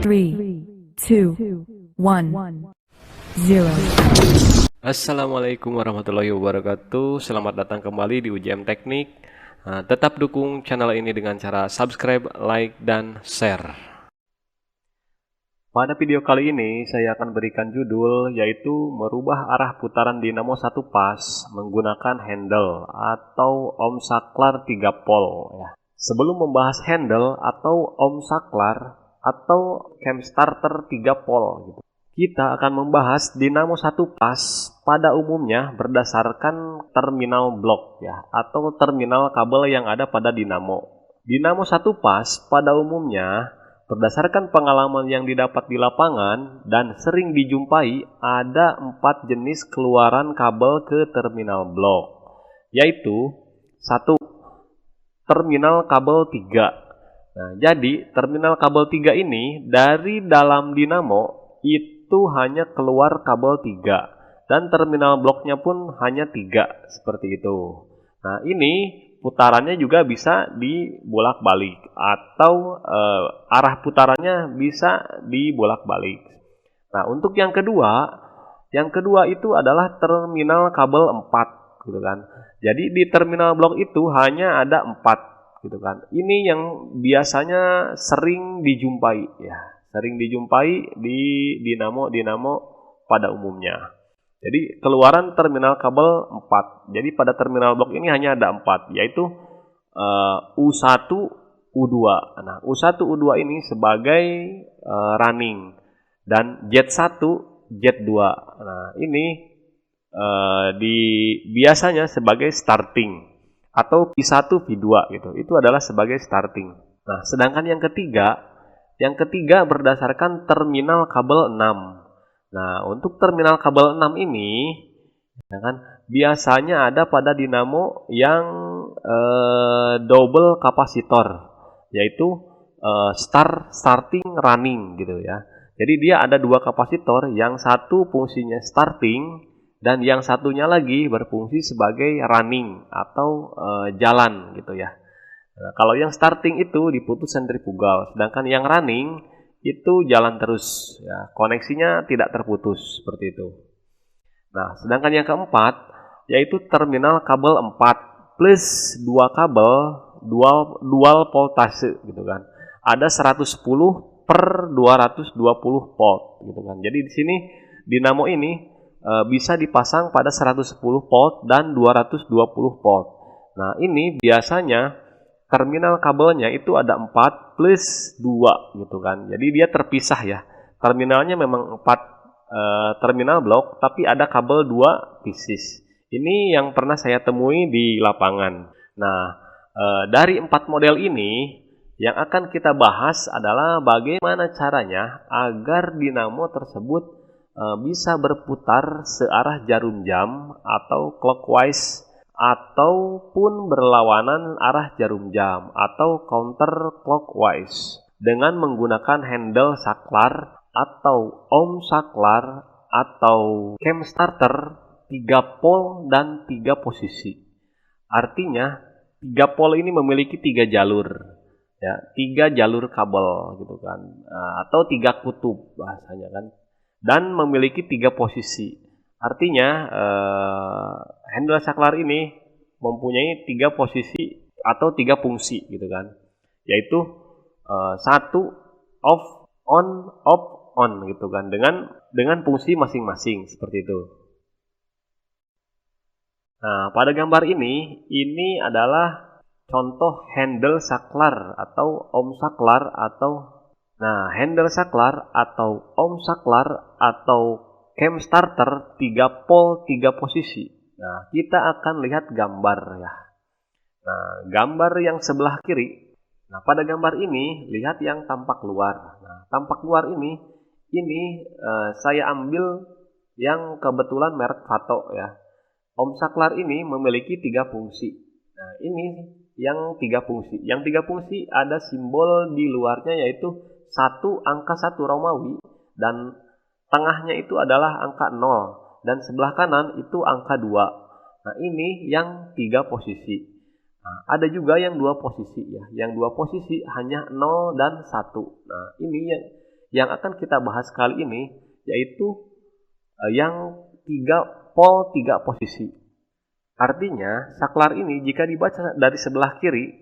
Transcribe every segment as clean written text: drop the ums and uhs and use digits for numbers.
3, 2, 1, 0. Assalamualaikum warahmatullahi wabarakatuh. Selamat datang kembali di UJM Teknik. Tetap dukung channel ini dengan cara subscribe, like, dan share. Pada video kali ini saya akan berikan judul yaitu merubah arah putaran dinamo satu pas menggunakan handle atau ohm saklar 3 pol ya. Sebelum membahas handle atau ohm saklar atau cam starter 3 pol gitu, kita akan membahas dinamo satu pas pada umumnya berdasarkan terminal blok ya, atau terminal kabel yang ada pada dinamo. Dinamo satu pas pada umumnya berdasarkan pengalaman yang didapat di lapangan dan sering dijumpai ada 4 jenis keluaran kabel ke terminal blok, yaitu 1. Terminal kabel 3. Nah, jadi terminal kabel 3 ini dari dalam dinamo itu hanya keluar kabel 3 dan terminal bloknya pun hanya 3 seperti itu. Nah, ini putarannya juga bisa dibolak-balik atau arah putarannya bisa dibolak-balik. Nah, untuk yang kedua itu adalah terminal kabel 4 gitu kan. Jadi di terminal blok itu hanya ada 4 gitu kan. Ini yang biasanya sering dijumpai ya, sering dijumpai di dinamo pada umumnya. Jadi keluaran terminal kabel 4. Jadi pada terminal blok ini hanya ada 4, yaitu U1, U2. Nah, U1, U2 ini sebagai running dan Z1, Z2. Nah, ini biasanya sebagai starting atau P1, P2 gitu. Itu adalah sebagai starting. Nah, sedangkan yang ketiga berdasarkan terminal kabel 6. Nah, untuk terminal kabel 6 ini ya kan, biasanya ada pada dinamo yang double kapasitor, yaitu starting running gitu ya. Jadi dia ada 2 kapasitor, yang satu fungsinya starting dan yang satunya lagi berfungsi sebagai running atau jalan gitu ya. Nah, kalau yang starting itu diputus sentrifugal, sedangkan yang running itu jalan terus ya, koneksinya tidak terputus seperti itu. Nah, sedangkan yang keempat yaitu terminal kabel 4 plus 2 kabel dual voltase gitu kan. Ada 110 per 220 volt gitu kan. Jadi di sini dinamo ini bisa dipasang pada 110 volt dan 220 volt. Nah, ini biasanya terminal kabelnya itu ada 4 plus 2 gitu kan. Jadi dia terpisah ya. Terminalnya memang 4 terminal blok, tapi ada kabel 2 pieces. Ini yang pernah saya temui di lapangan. Nah, dari 4 model ini yang akan kita bahas adalah bagaimana caranya agar dinamo tersebut bisa berputar searah jarum jam atau clockwise ataupun berlawanan arah jarum jam atau counter clockwise dengan menggunakan handle saklar atau ohm saklar atau cam starter 3 pol dan 3 posisi. Artinya 3 pol ini memiliki 3 jalur ya, 3 jalur kabel gitu kan, atau 3 kutub bahasanya kan, dan memiliki 3 posisi. Artinya handle saklar ini mempunyai 3 posisi atau 3 fungsi gitu kan, yaitu 1 off on gitu kan, dengan fungsi masing-masing seperti itu. Nah, pada gambar ini adalah contoh handle saklar atau ohm saklar atau handle saklar atau ohm saklar atau cam starter 3 pol 3 posisi. Nah, kita akan lihat gambar ya. Nah, gambar yang sebelah kiri. Nah, pada gambar ini lihat yang tampak luar. Nah, tampak luar ini saya ambil yang kebetulan merek Vato ya. Ohm saklar ini memiliki 3 fungsi. Nah, ini yang 3 fungsi. Yang 3 fungsi ada simbol di luarnya, yaitu angka 1 Romawi, dan tengahnya itu adalah angka 0, dan sebelah kanan itu angka 2. Nah, ini yang 3 posisi. Nah, ada juga yang 2 posisi ya. Yang 2 posisi hanya 0 dan 1. Nah, ini yang akan kita bahas kali ini yaitu yang 3 pol 3 posisi. Artinya saklar ini jika dibaca dari sebelah kiri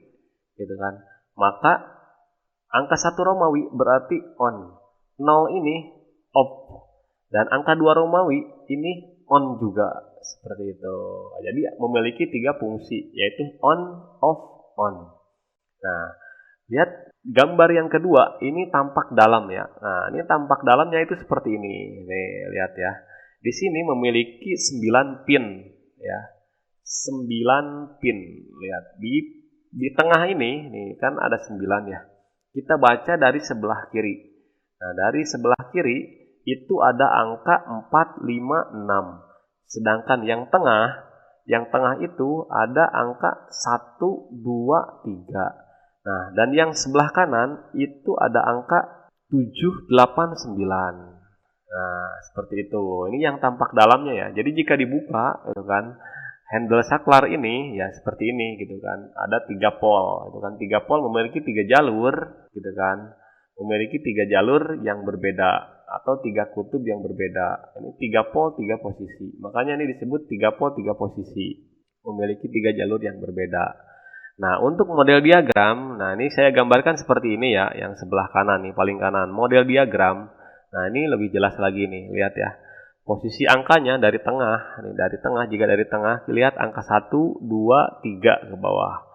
gitu kan, maka angka 1 Romawi berarti on, 0 ini off, dan angka 2 Romawi ini on juga, seperti itu. Jadi memiliki 3 fungsi, yaitu on, off, on. Nah, lihat gambar yang kedua, ini tampak dalam ya. Nah, ini tampak dalamnya itu seperti ini. Nih, lihat ya. Di sini memiliki 9 pin ya. 9 pin. Lihat di tengah ini, nih kan ada 9 ya. Kita baca dari sebelah kiri. Nah, dari sebelah kiri itu ada angka 4, 5, 6. Sedangkan yang tengah itu ada angka 1, 2, 3. Nah, dan yang sebelah kanan itu ada angka 7, 8, 9. Nah, seperti itu. Ini yang tampak dalamnya ya. Jadi jika dibuka gitu kan, handle saklar ini ya seperti ini gitu kan. Ada 3 pol, gitu kan. 3 pol memiliki 3 jalur gitu kan. Memiliki 3 jalur yang berbeda atau 3 kutub yang berbeda. Ini 3 pol 3 posisi. Makanya ini disebut 3 pol 3 posisi. Memiliki 3 jalur yang berbeda. Nah, untuk model diagram, nah ini saya gambarkan seperti ini ya, yang sebelah kanan nih, paling kanan. Model diagram. Nah, ini lebih jelas lagi nih, lihat ya. Posisi angkanya dari tengah, nih dari tengah, jika dari tengah, lihat angka 1, 2, 3 ke bawah.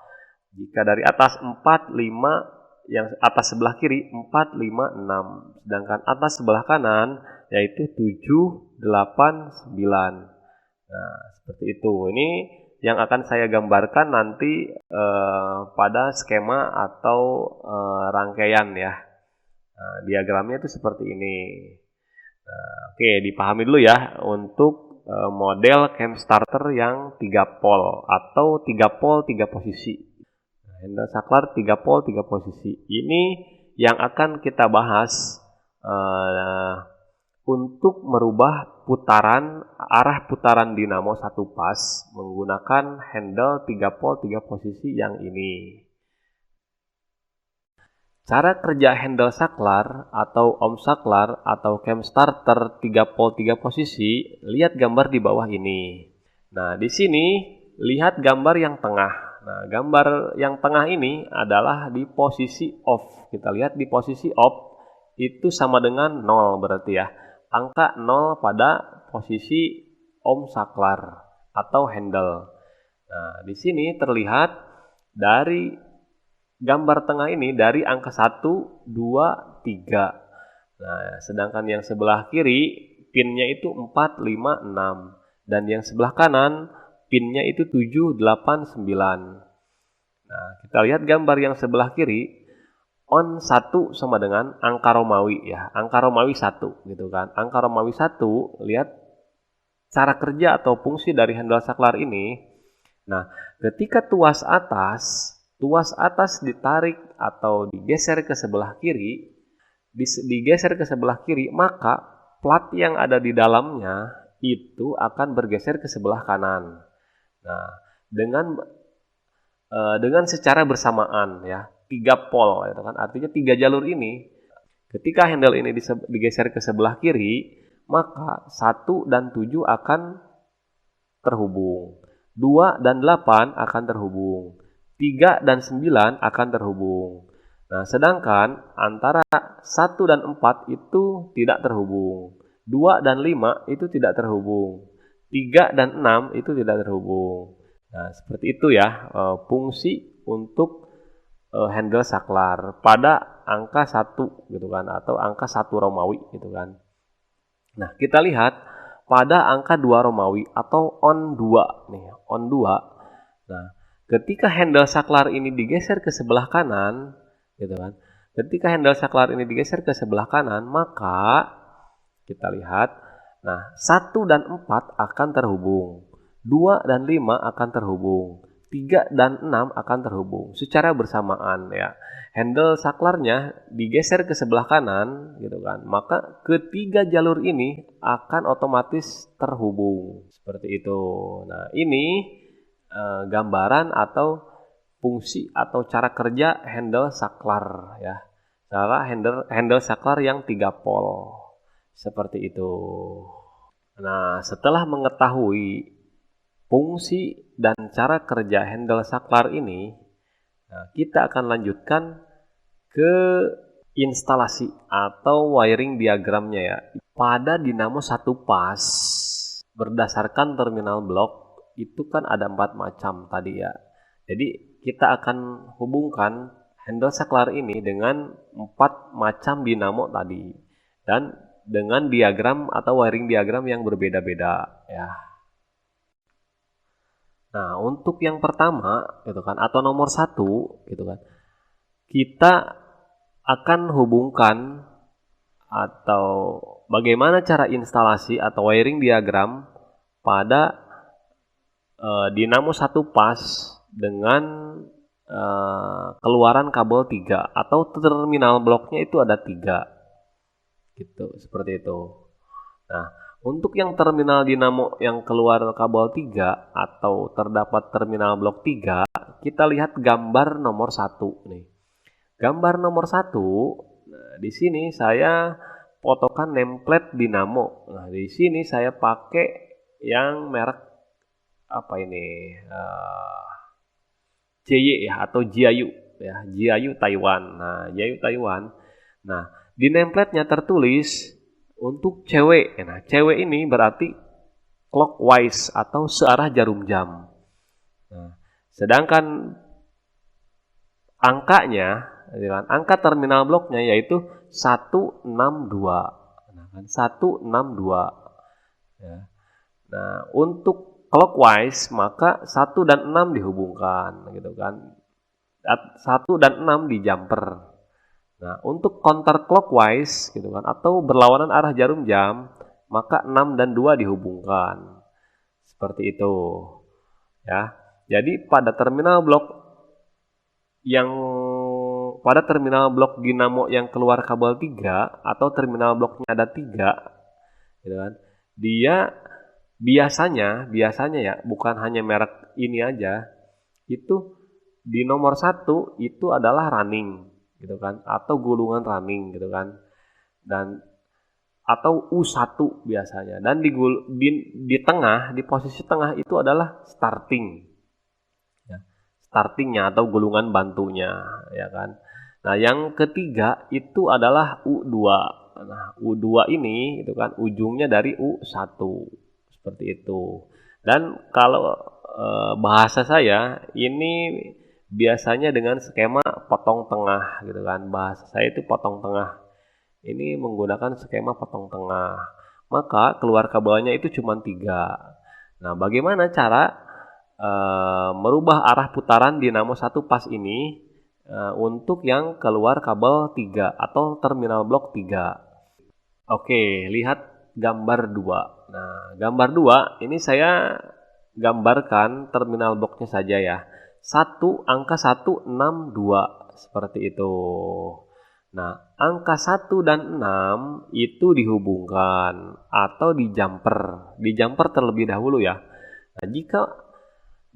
Jika dari atas 4, 5, yang atas sebelah kiri 4, 5, 6. Sedangkan atas sebelah kanan yaitu 7, 8, 9. Nah, seperti itu. Ini yang akan saya gambarkan nanti pada skema atau rangkaian ya. Nah, diagramnya itu seperti ini. Nah, oke, dipahami dulu ya untuk model cam starter yang 3 pol atau 3 pol 3 posisi. Handle saklar 3 pol 3 posisi. Ini yang akan kita bahas untuk merubah arah putaran dinamo satu pas menggunakan handle 3 pol 3 posisi yang ini. Cara kerja handle saklar atau ohm saklar atau cam starter 3 pol 3 posisi, lihat gambar di bawah ini. Nah, di sini lihat gambar yang tengah. Nah, gambar yang tengah ini adalah di posisi off. Kita lihat di posisi off itu sama dengan 0 berarti ya. Angka 0 pada posisi ohm saklar atau handle. Nah, di sini terlihat dari gambar tengah ini dari angka 1, 2, 3. Nah, sedangkan yang sebelah kiri pinnya itu 4, 5, 6. Dan yang sebelah kanan pinnya itu 7, 8, 9. Nah, kita lihat gambar yang sebelah kiri, on 1 sama dengan angka Romawi ya. Angka Romawi 1 gitu kan. Angka Romawi 1, lihat cara kerja atau fungsi dari handle saklar ini. Nah, ketika tuas atas ditarik atau digeser ke sebelah kiri, maka plat yang ada di dalamnya itu akan bergeser ke sebelah kanan. Nah, dengan secara bersamaan ya, 3 pol itu kan, artinya 3 jalur ini. Ketika handle ini digeser ke sebelah kiri, maka 1 dan 7 akan terhubung. 2 dan 8 akan terhubung. 3 dan 9 akan terhubung. Nah, sedangkan antara 1 dan 4 itu tidak terhubung. 2 dan 5 itu tidak terhubung. 3 dan 6 itu tidak terhubung. Nah, seperti itu ya fungsi untuk handle saklar pada angka 1 gitu kan, atau angka 1 Romawi gitu kan. Nah, kita lihat pada angka 2 Romawi atau on 2 nih, on 2. Nah, ketika handle saklar ini digeser ke sebelah kanan, gitu kan. Ketika handle saklar ini digeser ke sebelah kanan, maka kita lihat, nah 1 dan 4 akan terhubung, 2 dan 5 akan terhubung, 3 dan 6 akan terhubung secara bersamaan ya. Handle saklarnya digeser ke sebelah kanan, gitu kan. Maka ketiga jalur ini akan otomatis terhubung seperti itu. Nah, ini gambaran atau fungsi atau cara kerja handle saklar ya. Cara handle saklar yang 3 pol. Seperti itu. Nah, setelah mengetahui fungsi dan cara kerja handle saklar ini, kita akan lanjutkan ke instalasi atau wiring diagramnya ya. Pada dinamo 1 pas, berdasarkan terminal blok, itu kan ada 4 macam tadi ya. Jadi kita akan hubungkan handle saklar ini dengan 4 macam dinamo tadi. Dan dengan diagram atau wiring diagram yang berbeda-beda ya. Nah, untuk yang pertama gitu kan atau nomor 1 gitu kan. Kita akan hubungkan atau bagaimana cara instalasi atau wiring diagram pada dinamo 1 pas dengan keluaran kabel 3 atau terminal bloknya itu ada 3. Gitu, seperti itu. Nah, untuk yang terminal dinamo yang keluar kabel 3 atau terdapat terminal blok 3, kita lihat gambar nomor 1 nih. Gambar nomor 1, nah, di sini saya potongan nameplate dinamo. Nah, di sini saya pakai yang merek apa ini? JY ya atau Jiayu ya, Jiayu Taiwan. Nah, Jiayu Taiwan. Nah, di nameplate-nya tertulis untuk cewek. Nah, cewek ini berarti clockwise atau searah jarum jam. Nah, sedangkan angkanya, angka terminal bloknya yaitu 162. Nah, 162. Ya. Nah, untuk clockwise maka 1 dan 6 dihubungkan gitu kan. 1 dan 6 di jumper. Nah, untuk counterclockwise gitu kan atau berlawanan arah jarum jam, maka 6 dan 2 dihubungkan. Seperti itu. Ya. Jadi pada terminal blok dinamo yang keluar kabel 3 atau terminal bloknya ada 3 gitu kan. Dia biasanya ya, bukan hanya merek ini aja, itu di nomor 1 itu adalah running gitu kan atau gulungan running gitu kan, dan atau U1 biasanya, dan di tengah, di posisi tengah itu adalah starting ya. Startingnya atau gulungan bantunya ya kan. Nah, yang ketiga itu adalah U2. Nah, U2 ini itu kan ujungnya dari U1 seperti itu. Dan kalau bahasa saya ini biasanya dengan skema potong tengah gitu kan. Bahasa saya itu potong tengah. Ini menggunakan skema potong tengah. Maka keluar kabelnya itu cuma 3. Nah, bagaimana cara merubah arah putaran dinamo 1 pas ini untuk yang keluar kabel 3 atau terminal blok 3? Oke, lihat gambar 2. Nah, gambar 2 ini saya gambarkan terminal bloknya saja ya. Angka 162 seperti itu. Nah, angka 1 dan 6 itu dihubungkan atau di jumper terlebih dahulu ya. Nah,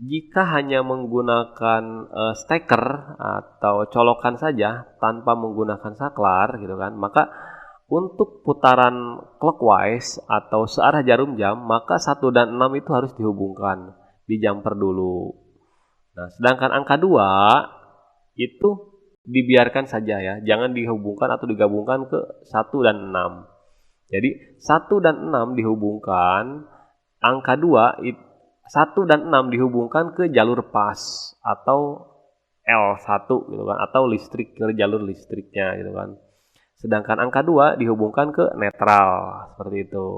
jika hanya menggunakan steker atau colokan saja tanpa menggunakan saklar gitu kan, maka untuk putaran clockwise atau searah jarum jam, maka 1 dan 6 itu harus dihubungkan di jumper dulu. Nah, sedangkan angka 2 itu dibiarkan saja ya, jangan dihubungkan atau digabungkan ke 1 dan 6. Jadi 1 dan 6 dihubungkan, angka 2 1 dan 6 dihubungkan ke jalur pas atau L1 gitu kan, atau listrik, ke jalur listriknya gitu kan. Sedangkan angka 2 dihubungkan ke netral seperti itu.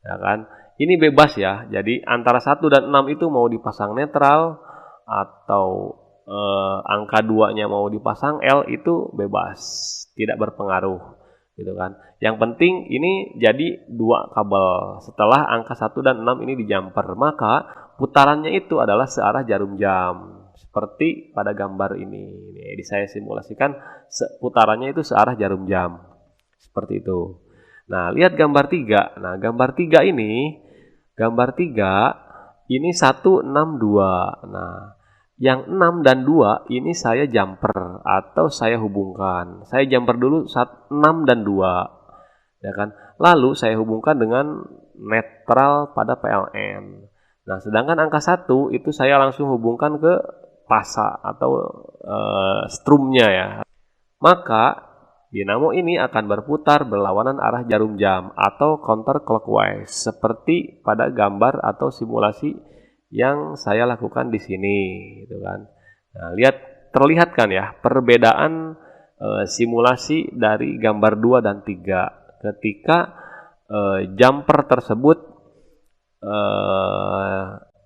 Ya kan? Ini bebas ya. Jadi antara 1 dan 6 itu mau dipasang netral atau angka 2-nya mau dipasang L, itu bebas, tidak berpengaruh gitu kan. Yang penting ini jadi 2 kabel. Setelah angka 1 dan 6 ini di jumper, maka putarannya itu adalah searah jarum jam. Seperti pada gambar ini. Ini saya simulasikan putarannya itu searah jarum jam. Seperti itu. Nah, lihat gambar 3. Nah, gambar 3 ini 162. Nah, Yang 6 dan 2 ini saya jumper atau saya hubungkan. Saya jumper dulu saat 6 dan 2, ya kan? Lalu saya hubungkan dengan netral pada PLN. Nah, sedangkan angka 1 itu saya langsung hubungkan ke pasa atau strumnya ya. Maka dinamo ini akan berputar berlawanan arah jarum jam atau counter clockwise seperti pada gambar atau simulasi yang saya lakukan di sini, gitu kan. Nah, terlihat kan ya perbedaan simulasi dari gambar 2 dan 3 ketika jumper tersebut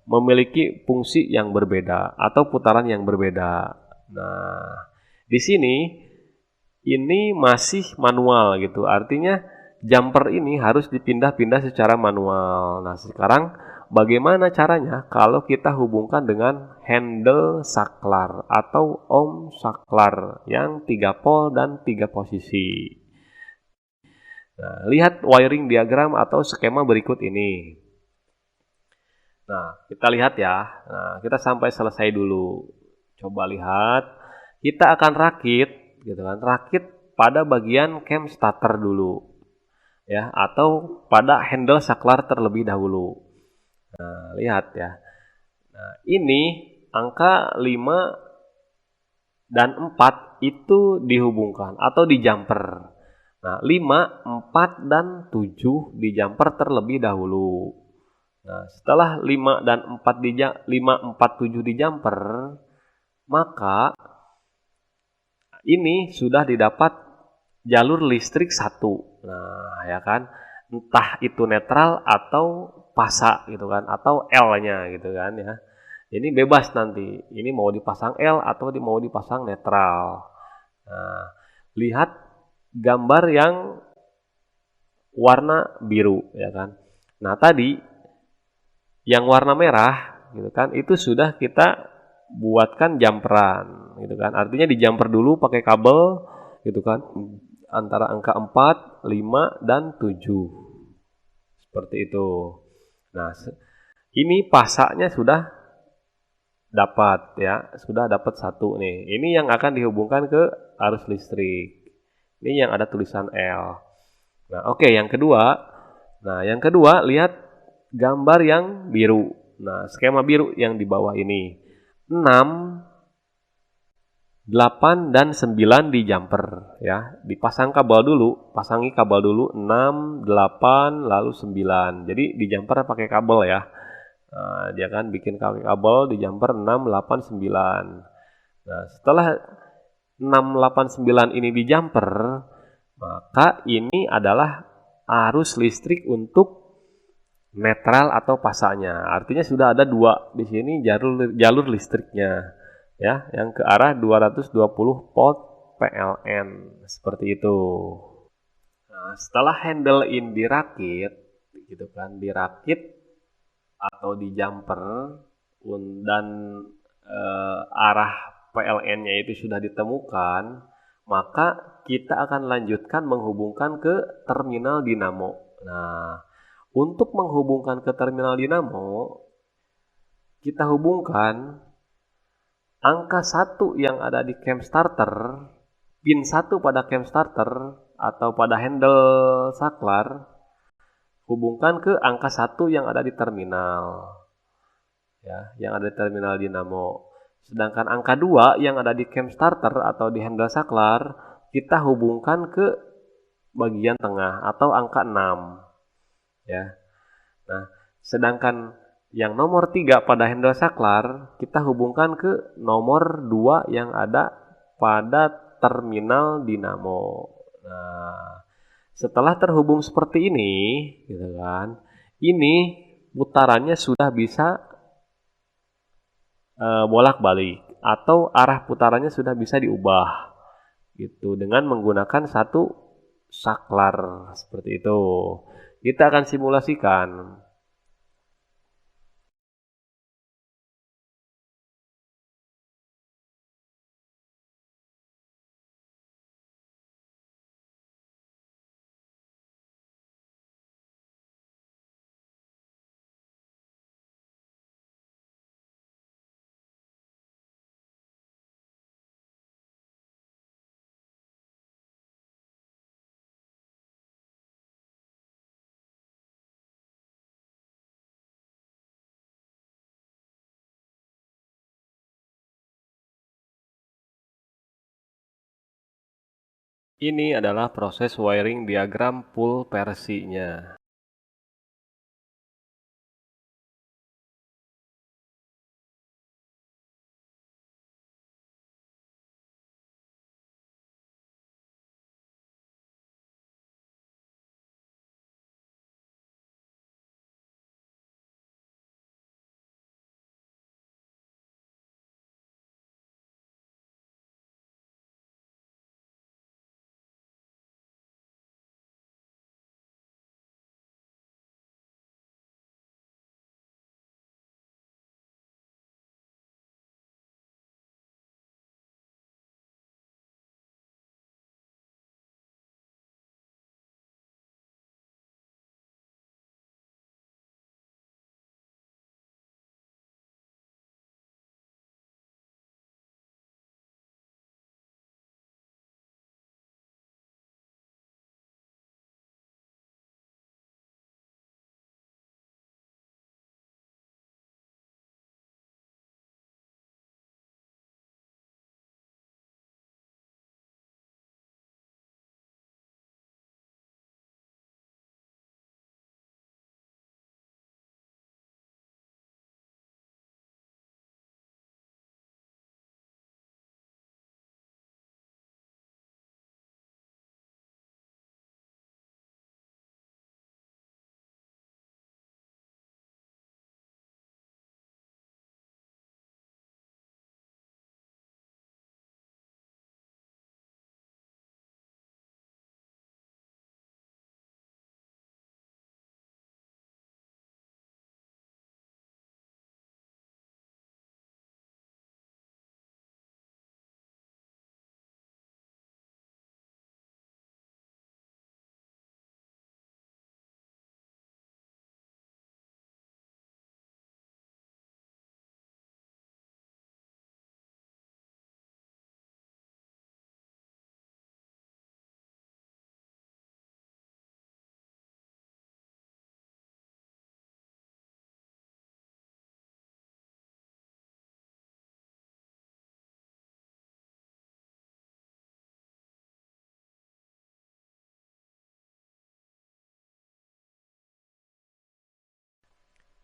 memiliki fungsi yang berbeda atau putaran yang berbeda. Nah, di sini ini masih manual gitu. Artinya jumper ini harus dipindah-pindah secara manual. Nah, sekarang bagaimana caranya kalau kita hubungkan dengan handle saklar atau ohm saklar yang 3 pol dan 3 posisi. Nah, lihat wiring diagram atau skema berikut ini. Nah, kita lihat ya. Nah, kita sampai selesai dulu. Coba lihat. Kita akan rakit, gitu kan? Rakit pada bagian cam starter dulu, ya, atau pada handle saklar terlebih dahulu. Nah, lihat ya. Nah, ini angka 5 dan 4 itu dihubungkan atau di jumper. Nah, 5, 4, dan 7 di jumper terlebih dahulu. Nah, setelah 5 dan 4 5, 4, 7 di jumper, maka ini sudah didapat jalur listrik 1. Nah, ya kan? Entah itu netral atau pasa gitu kan, atau L-nya gitu kan ya. Ini bebas nanti. Ini mau dipasang L atau mau dipasang netral. Nah, lihat gambar yang warna biru ya kan. Nah, tadi yang warna merah gitu kan, itu sudah kita buatkan jumperan gitu kan. Artinya di jumper dulu pakai kabel gitu kan antara angka 4, 5, dan 7. Seperti itu. Nah, ini pasaknya sudah dapat ya, sudah dapat 1 nih. Ini yang akan dihubungkan ke arus listrik. Ini yang ada tulisan L. Nah, oke, yang kedua. Nah, yang kedua lihat gambar yang biru. Nah, skema biru yang di bawah ini. 6, 8, dan 9 di jumper ya. Dipasang kabel dulu, pasangi kabel dulu 6, 8, lalu 9. Jadi di jumper pakai kabel ya. Nah, dia kan bikin kabel di jumper 6, 8, 9. Nah, setelah 6, 8, 9 ini di jumper, maka ini adalah arus listrik untuk netral atau pasanya. Artinya sudah ada 2 di sini jalur listriknya. Ya, yang ke arah 220 volt PLN seperti itu. Nah, setelah handle in dirakit gitu kan, dirakit atau di jumper dan arah PLN-nya itu sudah ditemukan, maka kita akan lanjutkan menghubungkan ke terminal dinamo. Nah, untuk menghubungkan ke terminal dinamo, kita hubungkan angka 1 yang ada di cam starter, pin 1 pada cam starter atau pada handle saklar, hubungkan ke angka 1 yang ada di terminal. Ya, yang ada di terminal dinamo. Sedangkan angka 2 yang ada di cam starter atau di handle saklar, kita hubungkan ke bagian tengah atau angka 6. Ya. Nah, sedangkan yang nomor 3 pada handle saklar, kita hubungkan ke nomor 2 yang ada pada terminal dinamo. Nah, setelah terhubung seperti ini, gitu kan, ini putarannya sudah bisa bolak-balik atau arah putarannya sudah bisa diubah gitu dengan menggunakan satu saklar seperti itu. Kita akan simulasikan. Ini adalah proses wiring diagram full versinya.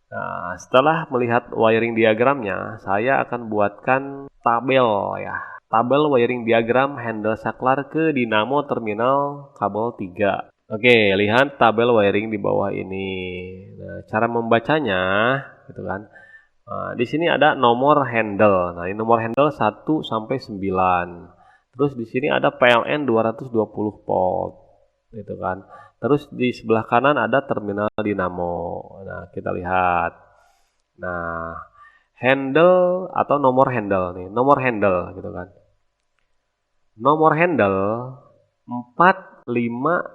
Nah, setelah melihat wiring diagramnya, saya akan buatkan tabel ya. Tabel wiring diagram handle saklar ke dinamo terminal kabel 3. Oke, lihat tabel wiring di bawah ini. Nah, cara membacanya gitu kan. Nah, di sini ada nomor handle. Nah, ini nomor handle 1 sampai 9. Terus di sini ada PLN 220 volt gitu kan. Terus di sebelah kanan ada terminal dinamo. Nah, kita lihat. Nah, handle atau nomor handle nih, nomor handle gitu kan. Nomor handle 457.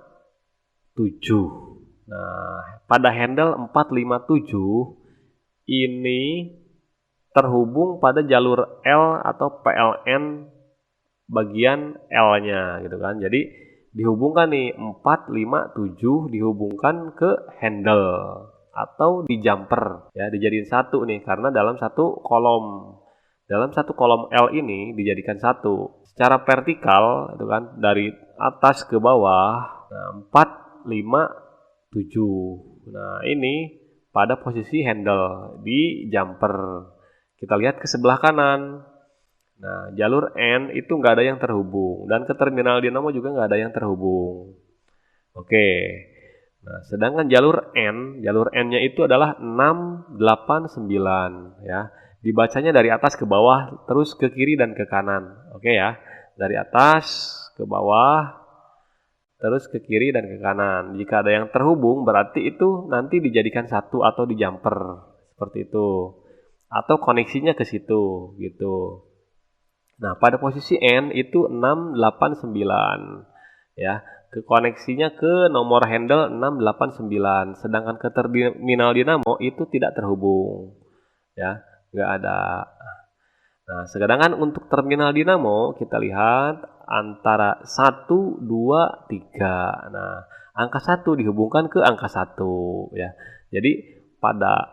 Nah, pada handle 457 ini terhubung pada jalur L atau PLN bagian L-nya gitu kan. Jadi dihubungkan nih 457 dihubungkan ke handle atau di jumper ya, dijadiin satu nih karena dalam satu kolom. Dalam satu kolom L ini dijadikan satu. Secara vertikal itu kan dari atas ke bawah. Nah, 457. Nah, ini pada posisi handle di jumper. Kita lihat ke sebelah kanan. Nah, jalur N itu nggak ada yang terhubung. Dan ke terminal dinamo juga nggak ada yang terhubung. Oke. Nah, sedangkan jalur N-nya itu adalah 689 ya. Dibacanya dari atas ke bawah, terus ke kiri dan ke kanan. Oke ya. Dari atas ke bawah, terus ke kiri dan ke kanan. Jika ada yang terhubung, berarti itu nanti dijadikan satu atau di jumper. Seperti itu. Atau koneksinya ke situ gitu. Nah, pada posisi N itu 689 ya. Koneksinya ke nomor handle 689, sedangkan ke terminal dinamo itu tidak terhubung ya, nggak ada. Nah, sedangkan untuk terminal dinamo kita lihat antara 1, 2, 3. Nah, angka 1 dihubungkan ke angka 1 ya. Jadi pada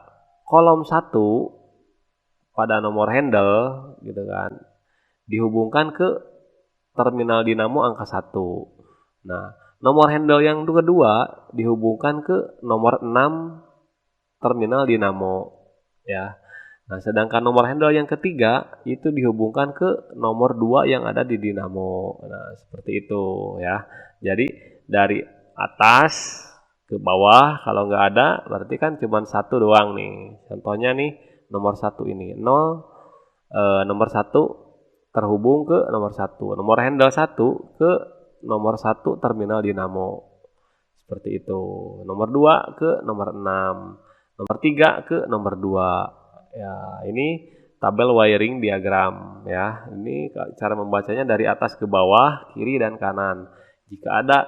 kolom 1 pada nomor handle gitu kan dihubungkan ke terminal dinamo angka 1. Nah, nomor handle yang kedua dihubungkan ke nomor 6 terminal dinamo ya. Nah, sedangkan nomor handle yang ketiga itu dihubungkan ke nomor 2 yang ada di dinamo. Nah, seperti itu ya. Jadi dari atas ke bawah kalau nggak ada berarti kan cuma satu doang nih. Contohnya nih nomor 1 ini 0 nomor 1 terhubung ke nomor 1. Nomor handle 1 ke nomor 1 terminal dinamo. Seperti itu. Nomor 2 ke nomor 6. Nomor 3 ke nomor 2. Ya, ini tabel wiring diagram ya. Ini cara membacanya dari atas ke bawah, kiri dan kanan. Jika ada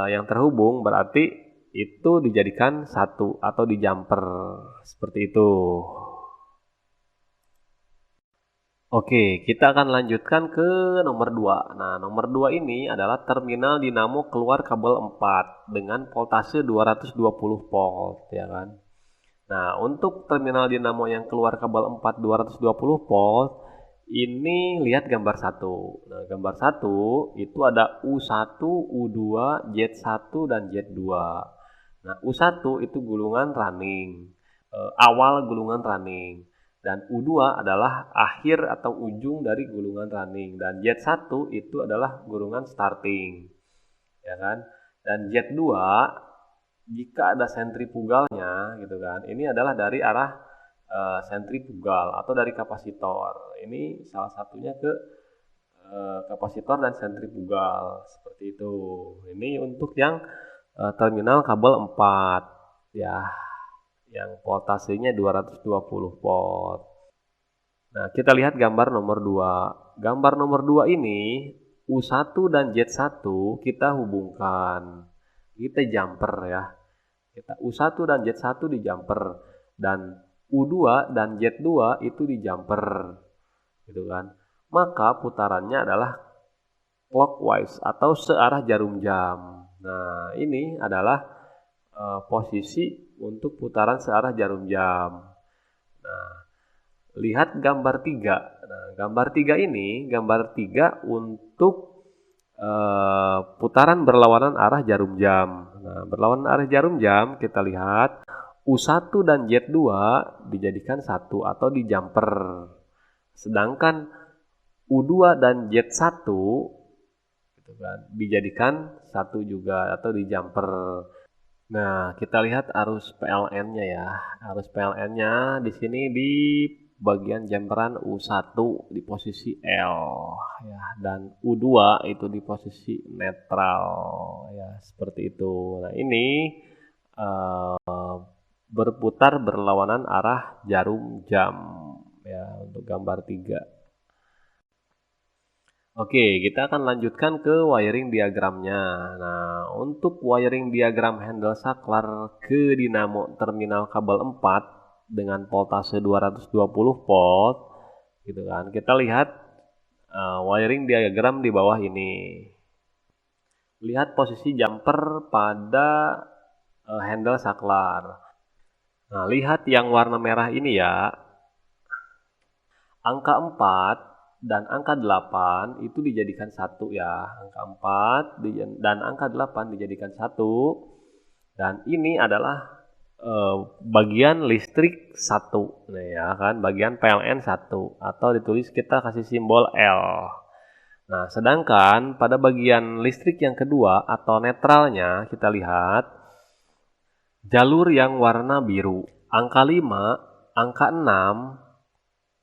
yang terhubung berarti itu dijadikan satu atau di jumper. Seperti itu. Oke, kita akan lanjutkan ke nomor 2. Nah, nomor 2 ini adalah terminal dinamo keluar kabel 4 dengan voltase 220 volt, ya kan? Nah, untuk terminal dinamo yang keluar kabel 4 220 volt, ini lihat gambar 1. Nah, gambar 1 itu ada U1, U2, Z1, dan Z2. Nah, U1 itu gulungan running, awal gulungan running. Dan U2 adalah akhir atau ujung dari gulungan running. Dan Z1 itu adalah gulungan starting. Ya kan? Dan Z2 jika ada sentrifugalnya gitu kan. Ini adalah dari arah sentrifugal atau dari kapasitor. Ini salah satunya ke kapasitor dan sentrifugal seperti itu. Ini untuk yang terminal kabel 4 ya, yang voltasenya 220 volt. Nah, kita lihat gambar nomor 2. Gambar nomor 2 ini U1 dan Z1 kita hubungkan. Kita jumper ya. Kita U1 dan Z1 di jumper dan U2 dan Z2 itu di jumper. Gitu kan. Maka putarannya adalah clockwise atau searah jarum jam. Nah, ini adalah posisi untuk putaran searah jarum jam. Nah, lihat gambar 3. Nah, gambar 3 ini, gambar 3 untuk putaran berlawanan arah jarum jam. Nah, berlawanan arah jarum jam kita lihat U1 dan Z2 dijadikan satu atau di jumper. Sedangkan U2 dan Z1 gitu kan, dijadikan satu juga atau di jumper. Nah, kita lihat arus PLN-nya ya. Arus PLN-nya di sini di bagian jumperan U1 di posisi L ya, dan U2 itu di posisi netral ya, seperti itu. Nah, ini berputar berlawanan arah jarum jam ya untuk gambar 3. Oke, kita akan lanjutkan ke wiring diagramnya. Nah, untuk wiring diagram handle saklar ke dinamo terminal kabel 4 dengan voltase 220 volt, gitu kan. Kita lihat wiring diagram di bawah ini. Lihat posisi jumper pada handle saklar. Nah, lihat yang warna merah ini ya. Angka 4 dan angka 8 itu dijadikan satu ya. Angka 4 dan angka 8 dijadikan satu. Dan ini adalah bagian listrik 1. Nah, ya kan, bagian PLN 1 atau ditulis kita kasih simbol L. Nah, sedangkan pada bagian listrik yang kedua atau netralnya kita lihat jalur yang warna biru. Angka 5, angka 6,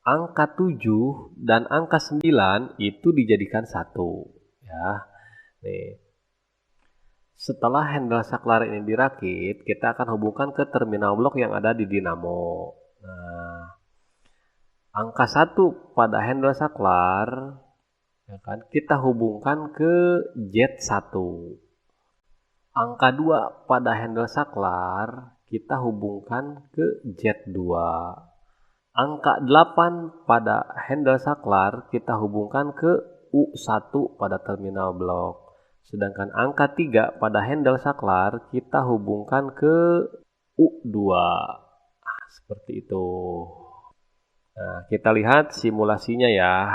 angka 7 dan angka 9 itu dijadikan satu ya. Nih. Setelah handle saklar ini dirakit, kita akan hubungkan ke terminal blok yang ada di dinamo. Nah, angka 1 pada handle saklar ya kan, kita hubungkan ke Z1. Angka 2 pada handle saklar kita hubungkan ke Z2. Angka 8 pada handle saklar kita hubungkan ke U1 pada terminal blok. Sedangkan angka 3 pada handle saklar kita hubungkan ke U2. Seperti itu. Nah, kita lihat simulasinya ya.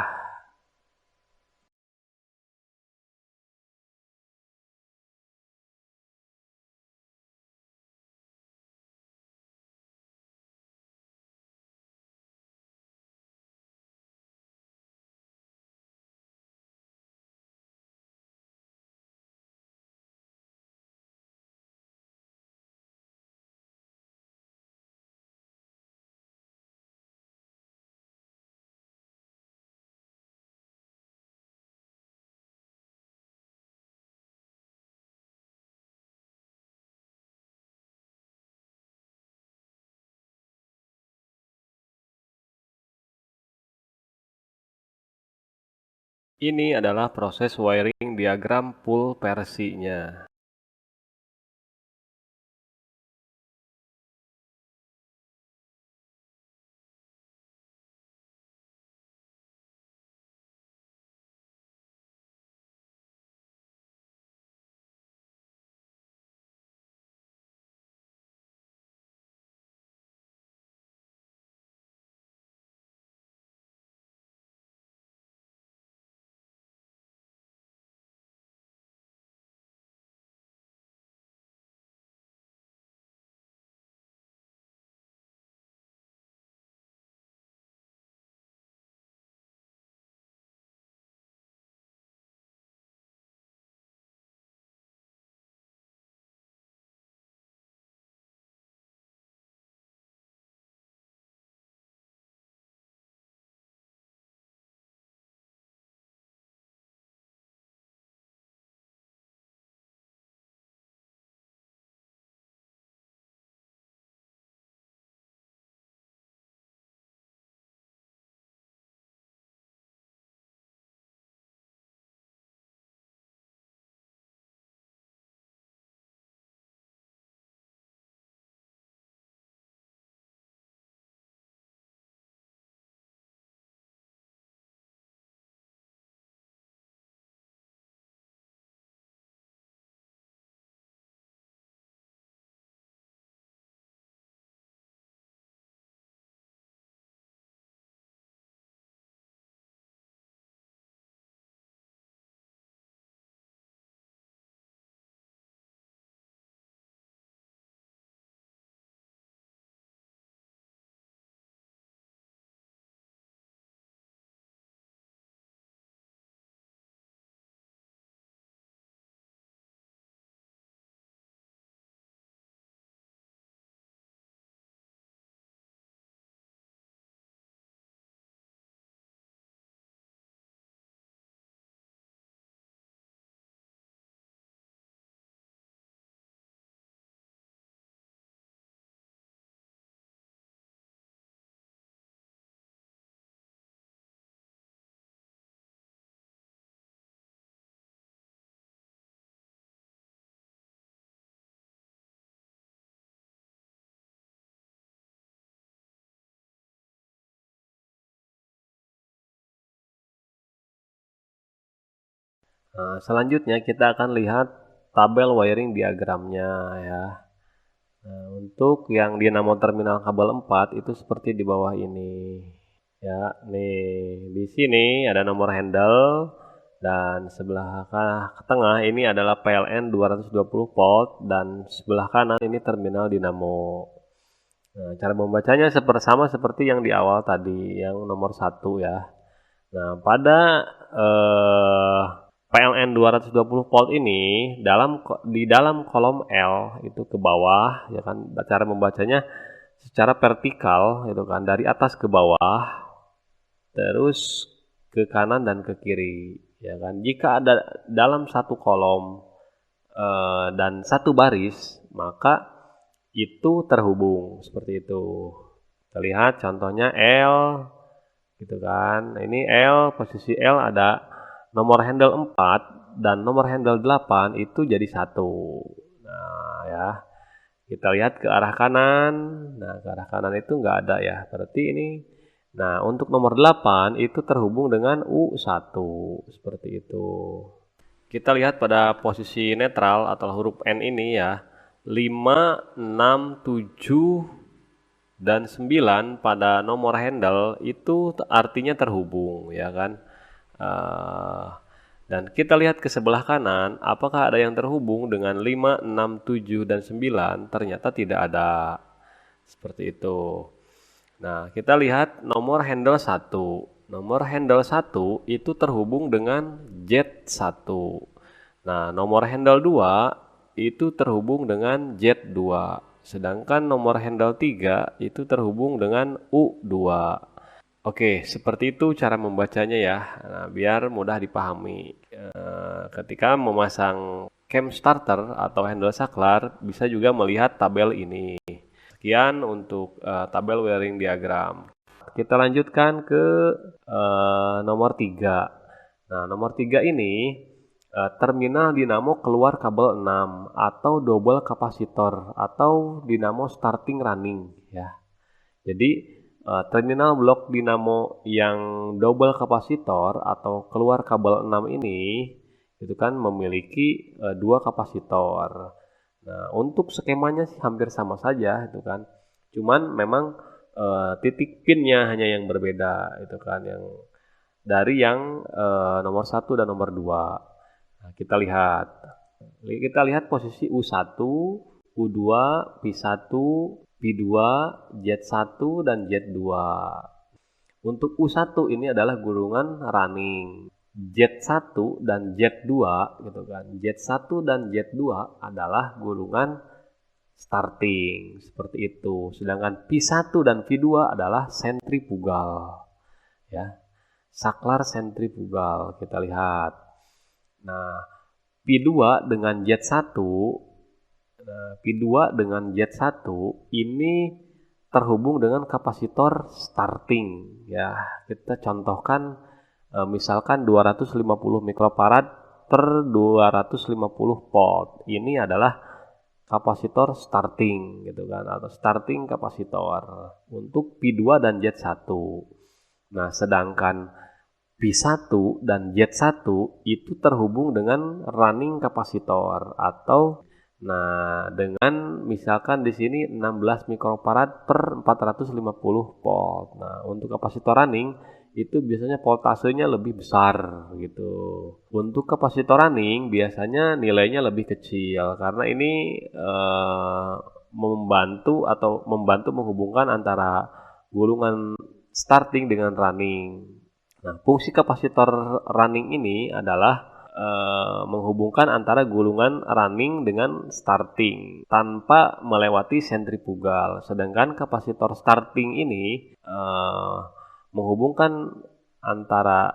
Ini adalah proses wiring diagram full versinya. Nah, selanjutnya kita akan lihat tabel wiring diagramnya ya. Nah, untuk yang dinamo terminal kabel 4 itu seperti di bawah ini. Ya, nih di sini ada nomor handle dan sebelah ke tengah ini adalah PLN 220 volt dan sebelah kanan ini terminal dinamo. Nah, cara membacanya sama seperti yang di awal tadi, yang nomor 1 ya. Nah, pada PLN 220 volt ini di dalam kolom L itu ke bawah ya kan, cara membacanya secara vertikal gitu kan, dari atas ke bawah terus ke kanan dan ke kiri ya kan. Jika ada dalam satu kolom dan satu baris maka itu terhubung seperti itu. Kita lihat contohnya L gitu kan. Ini L, posisi L ada nomor handle 4 dan nomor handle 8 itu jadi satu. Nah ya, kita lihat ke arah kanan. Nah, ke arah kanan itu nggak ada ya, berarti ini. Nah, untuk nomor 8 itu terhubung dengan U1 seperti itu. Kita lihat pada posisi netral atau huruf N ini ya, 5, 6, 7, dan 9 pada nomor handle itu artinya terhubung ya kan. Dan kita lihat ke sebelah kanan, apakah ada yang terhubung dengan 5, 6, 7, dan 9? Ternyata tidak ada. Seperti itu. Nah, kita lihat nomor handle 1. Nomor handle 1 itu terhubung dengan Z1. Nah, nomor handle 2 itu terhubung dengan Z2. Sedangkan nomor handle 3 itu terhubung dengan U2. Oke, seperti itu cara membacanya ya. Nah, biar mudah dipahami. Ketika memasang cam starter atau handle saklar, bisa juga melihat tabel ini. Sekian untuk tabel wiring diagram. Kita lanjutkan ke nomor 3. Nah, nomor 3 ini terminal dinamo keluar kabel 6 atau double kapasitor atau dinamo starting running ya. Jadi terminal blok dinamo yang double kapasitor atau keluar kabel 6 ini itu kan memiliki 2 kapasitor. Nah, untuk skemanya sih hampir sama saja itu kan. Cuman memang titik pinnya hanya yang berbeda itu kan, yang dari yang nomor 1 dan nomor 2. Nah, kita lihat posisi U1, U2, P1, P2, Z1 dan Z2. Untuk U1 ini adalah gulungan running. Z1 dan Z2 gitu kan. Z1 dan Z2 adalah gulungan starting seperti itu. Sedangkan P1 dan P2 adalah sentrifugal. Ya. Saklar sentrifugal kita lihat. Nah, P2 dengan Z1 ini terhubung dengan kapasitor starting ya. Kita contohkan misalkan 250 mikrofarad per 250 volt. Ini adalah kapasitor starting gitu kan, atau starting kapasitor untuk P2 dan Z1. Nah, sedangkan P1 dan Z1 itu terhubung dengan running kapasitor atau dengan misalkan di sini 16 mikrofarad per 450 volt. Nah, untuk kapasitor running itu biasanya voltasenya lebih besar gitu. Untuk kapasitor running biasanya nilainya lebih kecil karena ini membantu menghubungkan antara gulungan starting dengan running. Nah, fungsi kapasitor running ini adalah menghubungkan antara gulungan running dengan starting tanpa melewati sentrifugal. Sedangkan kapasitor starting ini menghubungkan antara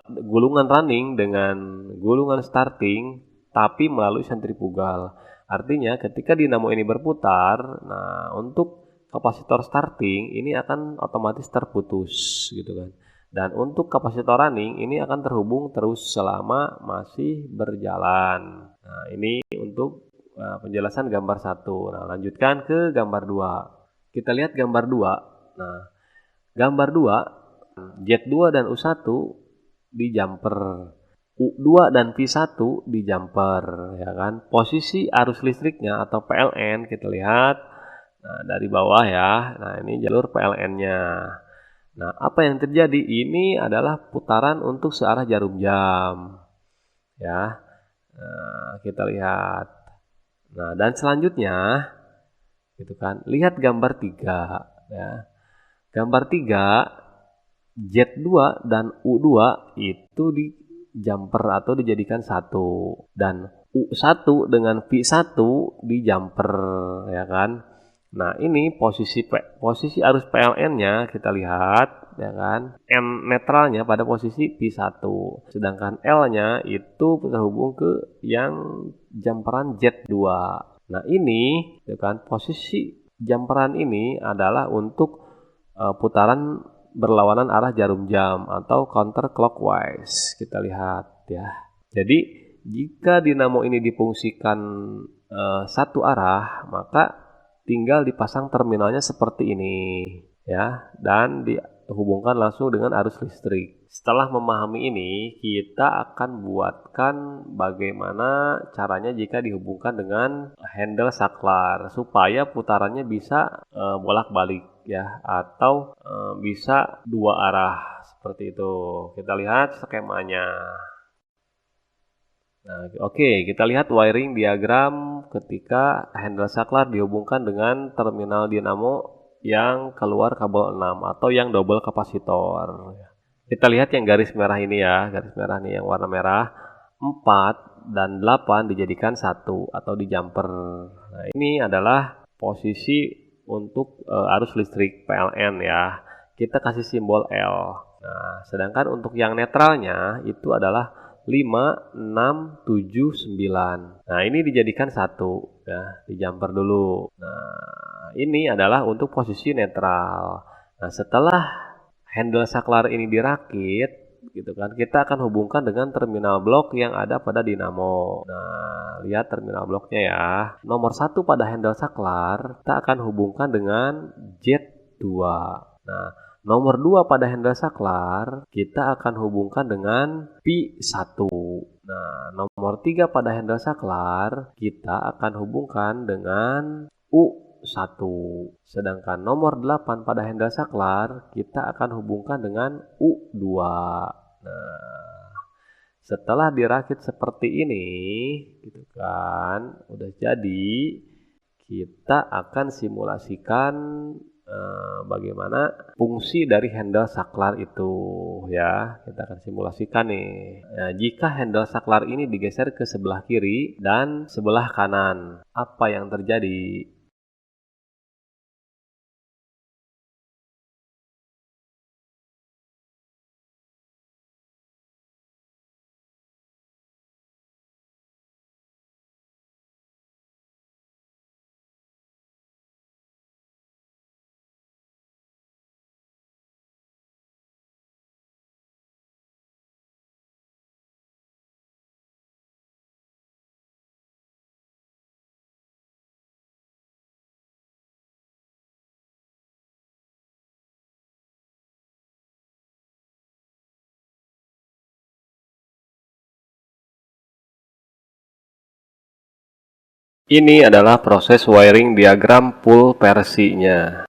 gulungan running dengan gulungan starting tapi melalui sentrifugal. Artinya ketika dinamo ini berputar, nah untuk kapasitor starting ini akan otomatis terputus gitu kan. Dan untuk kapasitor running ini akan terhubung terus selama masih berjalan. Nah, ini untuk penjelasan gambar 1. Nah, lanjutkan ke gambar 2. Kita lihat gambar 2. Nah, gambar 2, Z2 dan U1 di jumper. U2 dan P1 di jumper ya kan. Posisi arus listriknya atau PLN kita lihat dari bawah ya. Nah, ini jalur PLN-nya. Nah, apa yang terjadi? Ini adalah putaran untuk searah jarum jam. Ya. Nah, kita lihat. Nah, dan selanjutnya gitu kan. Lihat gambar 3 ya. Gambar 3 Z2 dan U2 itu di jumper atau dijadikan satu, dan U1 dengan V1 di jumper ya kan. Nah, ini posisi arus PLN-nya kita lihat ya kan. N netralnya pada posisi P1. Sedangkan L-nya itu terhubung ke yang jumperan Z2. Nah, ini ya kan, posisi jumperan ini adalah untuk putaran berlawanan arah jarum jam atau counter clockwise. Kita lihat ya. Jadi, jika dinamo ini difungsikan satu arah, maka tinggal dipasang terminalnya seperti ini ya, dan dihubungkan langsung dengan arus listrik. Setelah memahami ini, kita akan buatkan bagaimana caranya jika dihubungkan dengan handle saklar supaya putarannya bisa bolak-balik ya, atau bisa dua arah seperti itu. Kita lihat skemanya. Nah, oke, kita lihat wiring diagram ketika handle saklar dihubungkan dengan terminal dinamo yang keluar kabel 6 atau yang double kapasitor. Kita lihat yang garis merah ini ya, garis merah nih yang warna merah. 4 dan 8 dijadikan satu atau di jumper. Nah, ini adalah posisi untuk arus listrik PLN ya. Kita kasih simbol L. Nah, sedangkan untuk yang netralnya itu adalah 5, 6, 7, 9. Nah, ini dijadikan satu ya, di jumper dulu. Nah, ini adalah untuk posisi netral. Nah, setelah handle saklar ini dirakit, gitu kan. Kita akan hubungkan dengan terminal blok yang ada pada dinamo. Nah, lihat terminal bloknya ya. Nomor 1 pada handle saklar, kita akan hubungkan dengan Z2. Nah, nomor 2 pada handle saklar, kita akan hubungkan dengan Pi1. Nah, nomor 3 pada handle saklar, kita akan hubungkan dengan U1. Sedangkan nomor 8 pada handle saklar, kita akan hubungkan dengan U2. Nah, setelah dirakit seperti ini, gitu kan, udah jadi, kita akan simulasikan bagaimana fungsi dari handle saklar itu ya. Kita akan simulasikan nih. Nah, jika handle saklar ini digeser ke sebelah kiri dan sebelah kanan, apa yang terjadi? Ini adalah proses wiring diagram full versinya.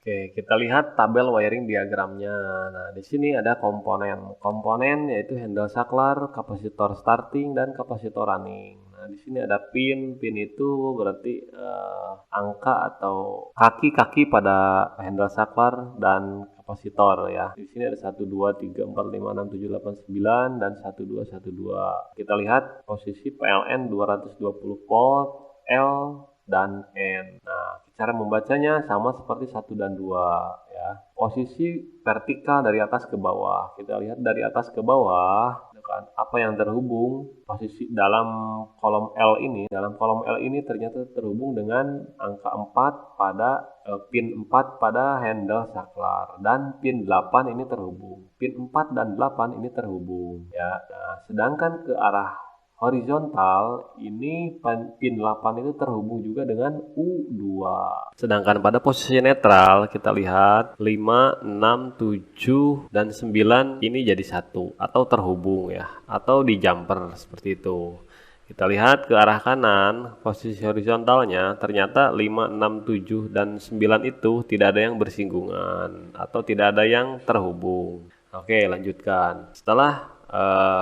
Oke, kita lihat tabel wiring diagramnya. Nah, di sini ada komponen yaitu handle saklar, kapasitor starting, dan kapasitor running. Nah, di sini ada pin. Pin itu berarti angka atau kaki-kaki pada handle saklar dan kapasitor ya. Di sini ada 1, 2, 3, 4, 5, 6, 7, 8, 9 dan 1, 2, 1, 2. Kita lihat posisi PLN 220 volt, L dan N. Nah, cara membacanya sama seperti 1 dan 2 ya. Posisi vertikal dari atas ke bawah. Kita lihat dari atas ke bawah, kan. Apa yang terhubung posisi dalam kolom L ini, ternyata terhubung dengan angka 4 pada pin 4 pada handle saklar, dan pin 8 ini terhubung. Pin 4 dan 8 ini terhubung ya. Nah, sedangkan ke arah horizontal ini pin 8 itu terhubung juga dengan U2. Sedangkan pada posisi netral kita lihat 5, 6, 7 dan 9 ini jadi satu atau terhubung ya, atau di jumper seperti itu. Kita lihat ke arah kanan, posisi horizontalnya ternyata 5, 6, 7 dan 9 itu tidak ada yang bersinggungan atau tidak ada yang terhubung. Oke, lanjutkan. Setelah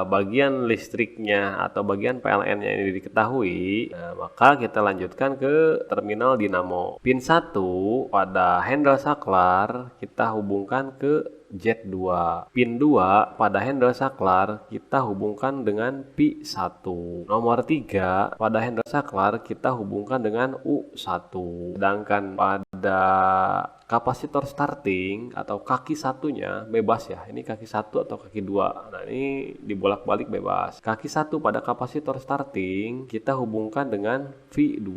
bagian listriknya atau bagian PLN-nya ini diketahui, maka kita lanjutkan ke terminal dinamo. Pin 1 pada handle saklar kita hubungkan ke Z2. Pin 2 pada handle saklar kita hubungkan dengan Pi1. Nomor 3 pada handle saklar kita hubungkan dengan U1. Sedangkan pada kapasitor starting atau kaki satunya bebas ya. Ini kaki 1 atau kaki 2. Nah, ini dibolak-balik bebas. Kaki 1 pada kapasitor starting kita hubungkan dengan V2.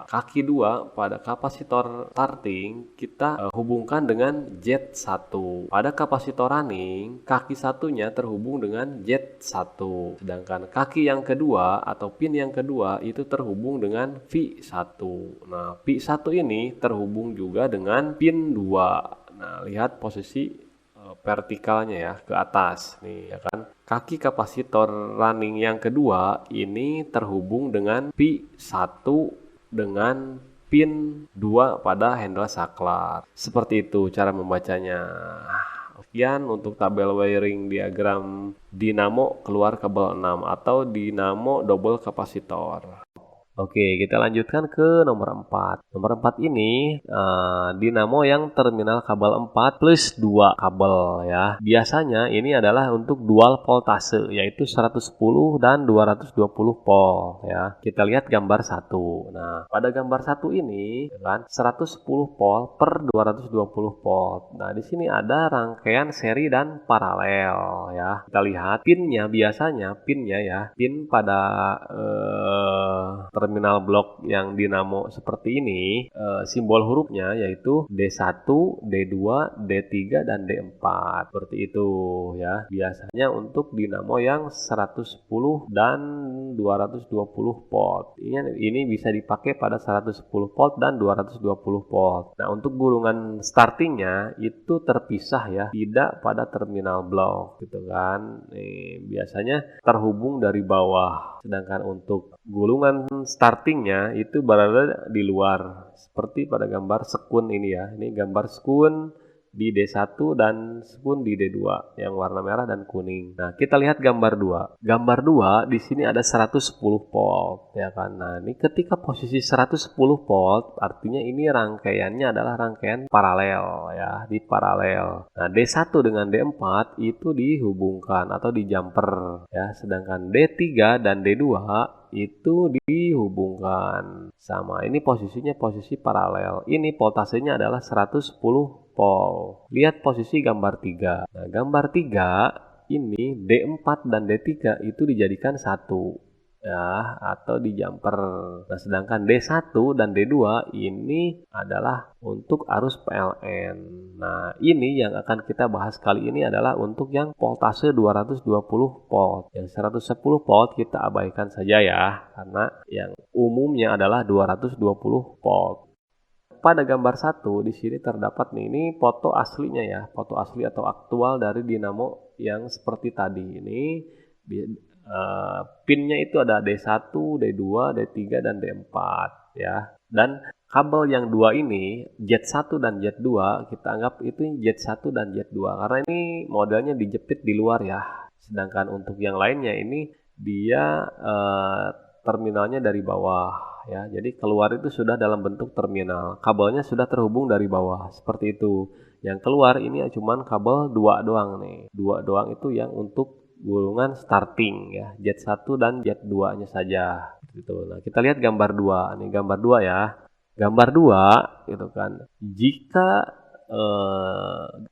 Kaki 2 pada kapasitor starting kita hubungkan dengan Z1. Pada kapasitor running, kaki satunya terhubung dengan Z1. Sedangkan kaki yang kedua atau pin yang kedua itu terhubung dengan V1. Nah, V1 ini terhubung juga dengan pin 2. Nah, lihat posisi vertikalnya ya, ke atas nih ya kan. Kaki kapasitor running yang kedua ini terhubung dengan Pi1 dengan pin 2 pada handle saklar. Seperti itu cara membacanya. Sekian untuk tabel wiring diagram dinamo keluar kabel 6 atau dinamo double kapasitor. Oke, kita lanjutkan ke nomor 4. Nomor 4 ini dinamo yang terminal kabel 4 plus 2 kabel ya. Biasanya ini adalah untuk dual voltase, yaitu 110 dan 220 volt ya. Kita lihat gambar 1. Nah, pada gambar 1 ini kan 110 volt per 220 volt. Nah, di sini ada rangkaian seri dan paralel ya. Kita lihat pinnya, biasanya pinnya ya, pin pada terminal blok yang dinamo seperti ini, simbol hurufnya yaitu D1, D2, D3, dan D4. Seperti itu ya. Biasanya untuk dinamo yang 110 dan 220 volt. Ini bisa dipakai pada 110 volt dan 220 volt. Nah, untuk gulungan startingnya itu terpisah ya, tidak pada terminal blok gitu kan. Biasanya terhubung dari bawah. Sedangkan untuk gulungan startingnya itu berada di luar, seperti pada gambar sekun ini ya. Ini gambar sekun di D1 dan sekun di D2 yang warna merah dan kuning. Nah, kita lihat gambar 2. Gambar 2 di sini ada 110 volt ya kan. Nah, ini ketika posisi 110 volt artinya ini rangkaiannya adalah rangkaian paralel ya, di paralel. Nah, D1 dengan D4 itu dihubungkan atau di jumper ya, sedangkan D3 dan D2 itu dihubungkan sama. Ini posisinya posisi paralel. Ini voltasenya adalah 110 volt. Lihat posisi gambar 3. Nah, gambar 3 ini D4 dan D3 itu dijadikan satu ya, atau di jumper. Nah, sedangkan D1 dan D2 ini adalah untuk arus PLN. Nah, ini yang akan kita bahas kali ini adalah untuk yang voltase 220 volt. Yang 110 volt kita abaikan saja ya, karena yang umumnya adalah 220 volt. Pada gambar 1 di sini terdapat nih, ini foto aslinya ya, foto asli atau aktual dari dinamo yang seperti tadi ini. Pinnya itu ada D1, D2, D3, dan D4 ya. Dan kabel yang dua ini, Z1 dan Z2, kita anggap itu Z1 dan Z2 karena ini modelnya dijepit di luar ya. Sedangkan untuk yang lainnya ini dia terminalnya dari bawah ya. Jadi keluar itu sudah dalam bentuk terminal. Kabelnya sudah terhubung dari bawah seperti itu. Yang keluar ini cuman kabel 2 doang nih. 2 doang itu yang untuk gulungan starting ya, Z1 dan Z2-nya saja gitu. Nah, kita lihat gambar 2. Ini gambar 2 ya. Gambar 2 gitu kan. Jika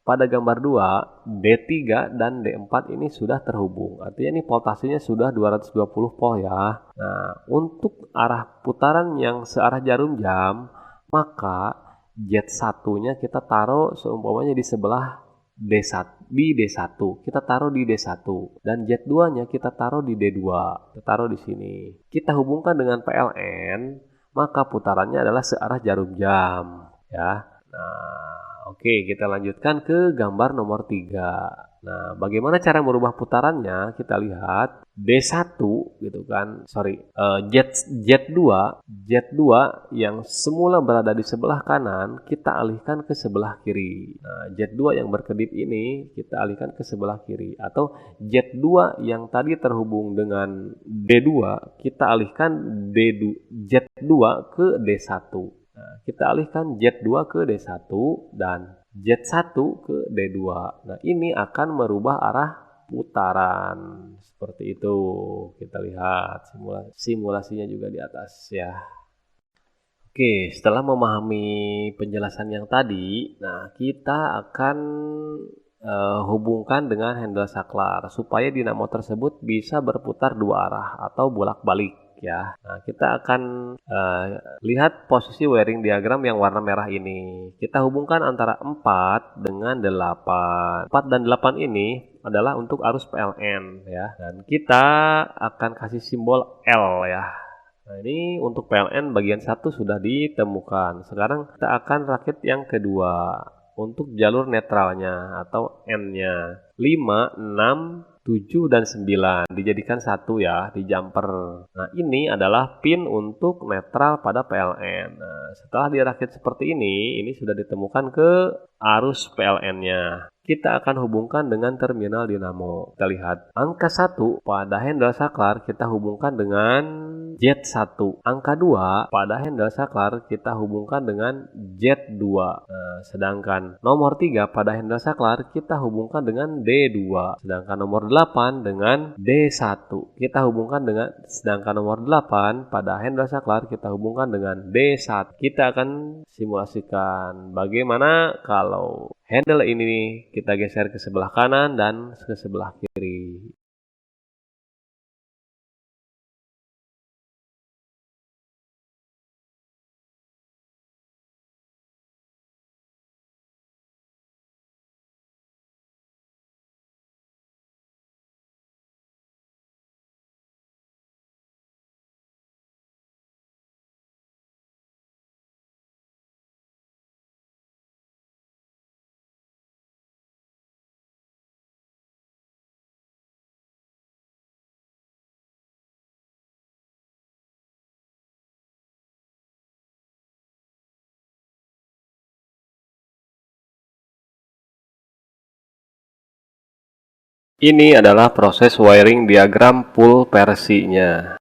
pada gambar 2, D3 dan D4 ini sudah terhubung. Artinya ini voltasenya sudah 220 volt ya. Nah, untuk arah putaran yang searah jarum jam, maka Z1-nya kita taruh seumpamanya di sebelah D1, di D1. Kita taruh di D1 dan Z2-nya kita taruh di D2. Kita taruh di sini. Kita hubungkan dengan PLN, maka putarannya adalah searah jarum jam ya. Nah, oke, kita lanjutkan ke gambar nomor 3. Nah, bagaimana cara merubah putarannya? Kita lihat D1 gitu kan. Z2 yang semula berada di sebelah kanan kita alihkan ke sebelah kiri. Nah, Z2 yang berkedip ini kita alihkan ke sebelah kiri, atau Z2 yang tadi terhubung dengan D2 kita alihkan Z2 ke D1. Nah, kita alihkan Z2 ke D1 dan Z1 ke D2. Nah, ini akan merubah arah putaran. Seperti itu. Kita lihat simulasinya juga di atas ya. Oke, setelah memahami penjelasan yang tadi, nah kita akan hubungkan dengan handle saklar supaya dinamo tersebut bisa berputar dua arah atau bolak-balik ya. Nah, kita akan lihat posisi wiring diagram yang warna merah ini. Kita hubungkan antara 4 dengan 8. 4 dan 8 ini adalah untuk arus PLN ya. Dan kita akan kasih simbol L ya. Nah, ini untuk PLN bagian 1 sudah ditemukan. Sekarang kita akan rakit yang kedua. Untuk jalur netralnya atau N-nya 5, 6, 7, dan 9 dijadikan satu ya di jumper. Nah, ini adalah pin untuk netral pada PLN. Nah, setelah dirakit seperti ini sudah ditemukan ke arus PLN-nya. Kita akan hubungkan dengan terminal dinamo. Kita lihat angka 1 pada handle saklar kita hubungkan dengan Z1. Angka 2 pada handle saklar kita hubungkan dengan Z2. Nah, sedangkan nomor 3 pada handle saklar kita hubungkan dengan D2. Sedangkan nomor 8 dengan D1. Sedangkan nomor 8 pada handle saklar kita hubungkan dengan D1. Kita akan simulasikan bagaimana kalau handle ini kita geser ke sebelah kanan dan ke sebelah kiri. Ini adalah proses wiring diagram full versinya.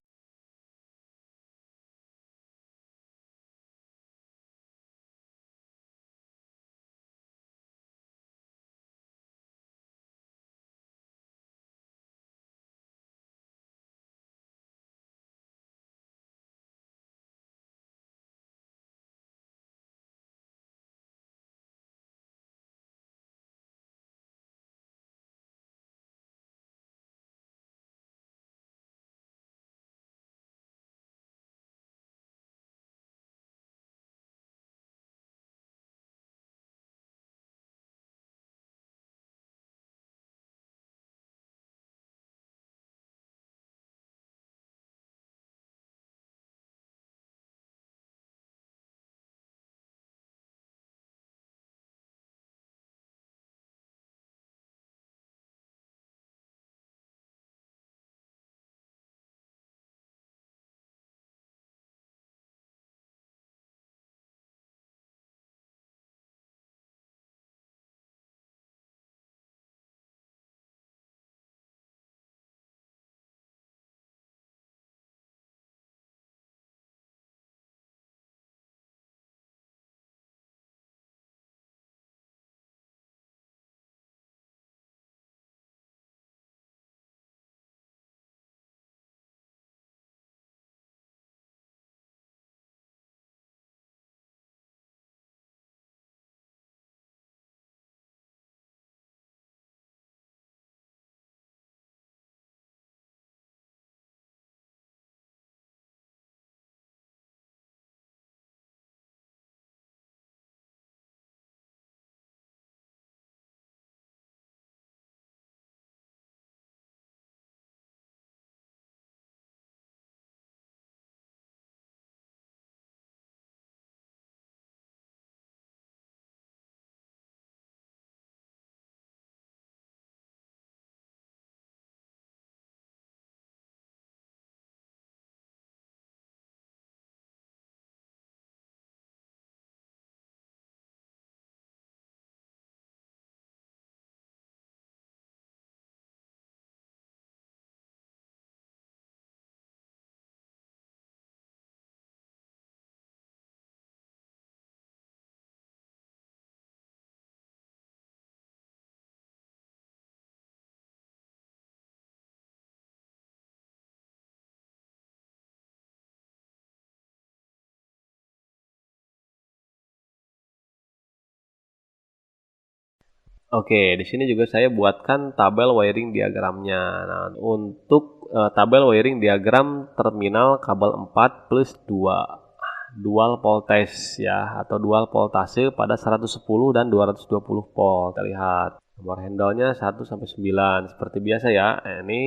Oke, di sini juga saya buatkan tabel wiring diagramnya. Nah, untuk tabel wiring diagram terminal kabel 4 plus 2 dual voltage ya, atau dual voltase pada 110 dan 220 volt. Kita lihat nomor handle-nya 1 sampai 9 seperti biasa ya. Ini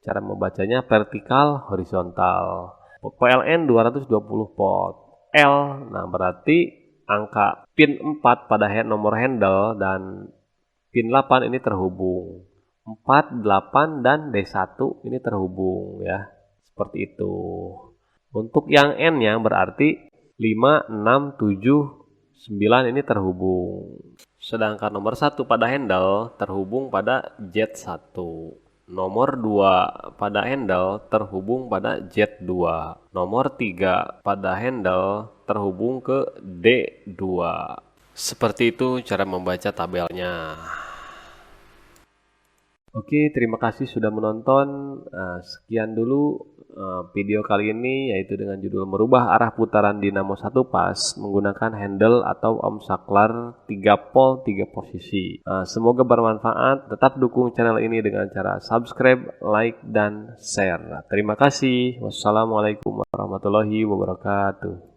cara membacanya vertikal horizontal. PLN 220 volt. L, nah berarti angka pin 4 pada nomor handle dan pin 8 ini terhubung. 4, 8, dan D1 ini terhubung ya. Seperti itu. Untuk yang N-nya berarti 5, 6, 7, 9 ini terhubung. Sedangkan nomor 1 pada handle terhubung pada Z1. Nomor 2 pada handle terhubung pada Z2. Nomor 3 pada handle terhubung ke D2. Seperti itu cara membaca tabelnya. Oke, terima kasih sudah menonton. Sekian dulu video kali ini, yaitu dengan judul merubah arah putaran dinamo 1 pas menggunakan handle atau ohm saklar 3 pol 3 posisi. Semoga bermanfaat. Tetap dukung channel ini dengan cara subscribe, like, dan share. Terima kasih. Wassalamualaikum warahmatullahi wabarakatuh.